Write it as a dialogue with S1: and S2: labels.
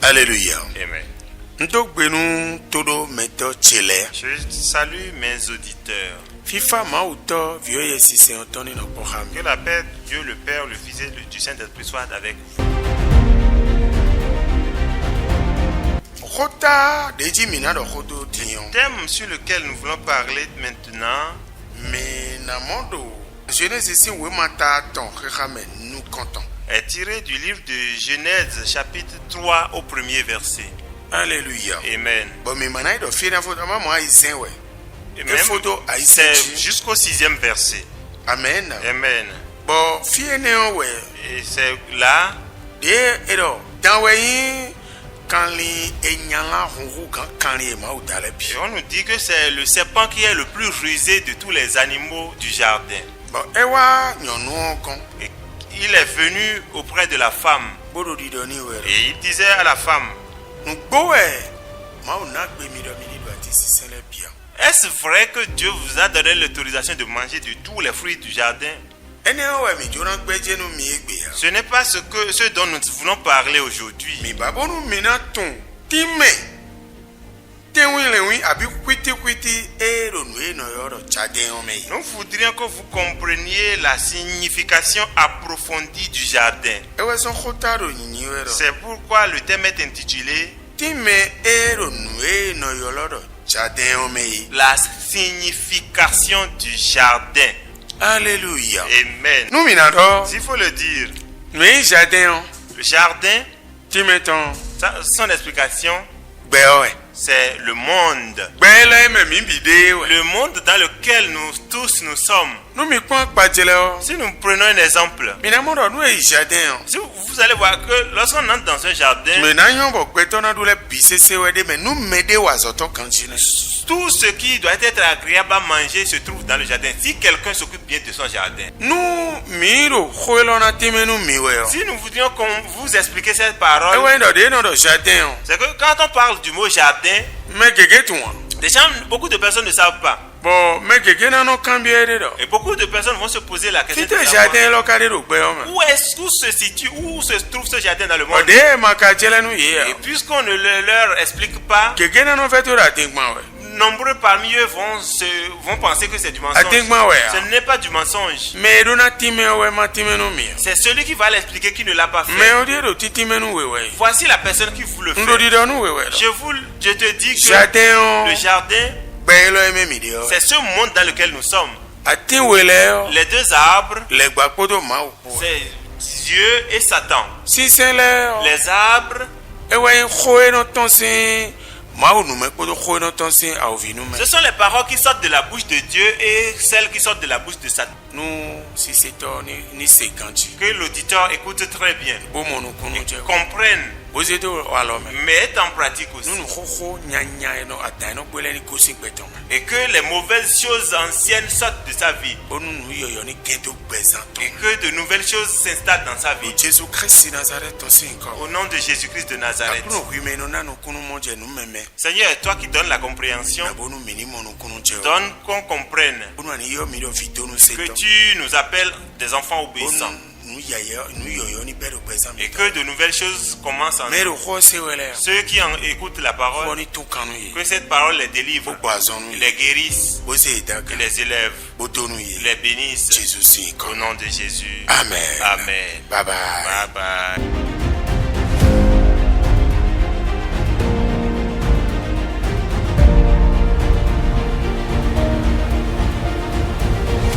S1: Alléluia.
S2: Amen.
S1: Ndogbenu todo meto chele.
S2: Je salue mes auditeurs.
S1: Fifa mauto vieux yesise ontoni no poham.
S2: Que la paix de Dieu le Père, le Fils et du Saint-Esprit soit avec vous.
S1: Rota deji mina do khodo dion.
S2: Le thème sur lequel nous voulons parler maintenant,
S1: Mais na mondo Genèse si we mata ton khame nous comptons.
S2: est tiré du livre de Genèse chapitre 3 au premier verset.
S1: Alléluia.
S2: Amen.
S1: Bon mais manai do fina photo maman aïsen ouais.
S2: Et
S1: Et photo
S2: c'est
S1: aïsen
S2: jusqu'au 6e verset.
S1: Amen.
S2: Amen.
S1: Bon fiene ouais.
S2: Et c'est là,
S1: De edo danwe quand li enyala hongu quand li ma udale bi.
S2: et on nous dit que c'est le serpent qui est le plus rusé de tous les animaux du jardin.
S1: Bon ewa nyonu kon.
S2: Et il est venu auprès de la femme
S1: Bodo di doni ouais.
S2: et il disait à la femme,
S1: Nous boé. Ma ona gbe mi do mi do ati sisele bien.
S2: est-ce vrai que Dieu vous a donné l'autorisation de manger de tous les fruits du jardin?
S1: Ene ouais mi jona gbeje no mi egbe ya.
S2: Ce n'est pas ce dont nous voulons parler aujourd'hui.
S1: Mi babonu mina ton time. Tenwi abi kwiti ero no eno yoro chade o me.
S2: Nous voudrions que vous compreniez la signification approfondie du jardin.
S1: Ewe son khotaro nyinyi wero.
S2: C'est pourquoi le thème est intitulé
S1: Time ero no eno yoro chade o me.
S2: La signification du jardin.
S1: Alléluia.
S2: Amen.
S1: Nous mina do.
S2: S'il faut le dire,
S1: Mais jardin
S2: le jardin,
S1: time ton
S2: son explication,
S1: gbeoe.
S2: c'est le monde.
S1: Gbele me mi bide we.
S2: Le monde dans lequel nous tous nous sommes.
S1: Nous mi kon pajele o.
S2: Si nous prenons un exemple,
S1: Mina mo do nous e jardin.
S2: si vous allez voir que lorsqu'on entre dans un jardin,
S1: Mais na yon bo gbeto na dule bisese we de mais nous mede wazoto kanjine.
S2: tout ce qui doit être agréable à manger se trouve dans le jardin. Si quelqu'un s'occupe bien de son jardin.
S1: Nous miro khoelo na time nous mi we o.
S2: Si nous voudrions qu'on vous expliquer cette parole,
S1: Ewe ndo de no do jardin.
S2: c'est que quand on parle du mot jardin,
S1: Mais gege tu wa.
S2: des gens, beaucoup de personnes ne savent pas.
S1: Bon, mais gege na no kambie de do.
S2: Et beaucoup de personnes vont se poser la question.
S1: Fite
S2: de savoir,
S1: jardin lo kare do gbe o ma.
S2: où se situe, où se trouve ce jardin dans le
S1: O
S2: monde?
S1: de makajele nu ye.
S2: Et puisqu'on ne leur explique pas,
S1: Gege na no feto da tingma we.
S2: nombreux parmi eux vont penser que c'est du mensonge.
S1: Atingma we.
S2: Ce n'est pas du mensonge.
S1: Mais do na time we ma time no mi.
S2: C'est celui qui va l'expliquer qui ne l'a pas fait.
S1: Mais o de do titime nu we we.
S2: Voici la personne qui vous le fait.
S1: Ndo di do nu we we.
S2: Je te dis que
S1: Jardin
S2: le
S1: o.
S2: jardin,
S1: Gbelo eme mi de o.
S2: c'est ce monde dans lequel nous sommes.
S1: Atin wele o.
S2: Les deux arbres,
S1: Le gbakpoto ma o.
S2: c'est Dieu et Satan.
S1: Si c'est le o.
S2: Les arbres,
S1: Ewe khoe no tonsin. Ma o nu me kodo khoe no tonsin a ovi nu me.
S2: ce sont les paroles qui sortent de la bouche de Dieu et celles qui sortent de la bouche de Satan.
S1: Nous si c'est to ni sekanji.
S2: Que l'auditeur écoute très bien,
S1: Bo mo nu kunu je.
S2: comprenne,
S1: Oze do alo me.
S2: mette en pratique aussi.
S1: Nous khokho nyanya no atan no gbele ni kosin gbeton.
S2: Et que les mauvaises choses anciennes sortent de sa vie.
S1: Onu nu yoyo ni kento gbezan ton.
S2: Et que de nouvelles choses s'installent dans sa vie.
S1: Jésus Christ Nazareth tonsin ko.
S2: Au nom de Jésus-Christ de Nazareth.
S1: Akuno kwime no na no kunu mo je nu meme.
S2: Seigneur, toi qui donnes la compréhension,
S1: Na bo nu minimo no kunu je.
S2: donne qu'on comprenne
S1: Onu ani yo mi do vito nu
S2: que
S1: seton.
S2: tu nous appelles des enfants obéissants.
S1: Nu yoyo ni bedo gbezan.
S2: Et que de nouvelles choses commencent en nous.
S1: Mero kho se wele.
S2: Ceux qui écoutent la parole,
S1: Oni to kanu ye.
S2: que cette parole les délivre,
S1: Boazon nu.
S2: les guérisse,
S1: Bose daga.
S2: les élève,
S1: Botonu ye.
S2: les bénisse.
S1: Jésus si ko.
S2: Au nom de Jésus.
S1: Amen.
S2: Amen.
S1: Bye bye.
S2: Bye bye.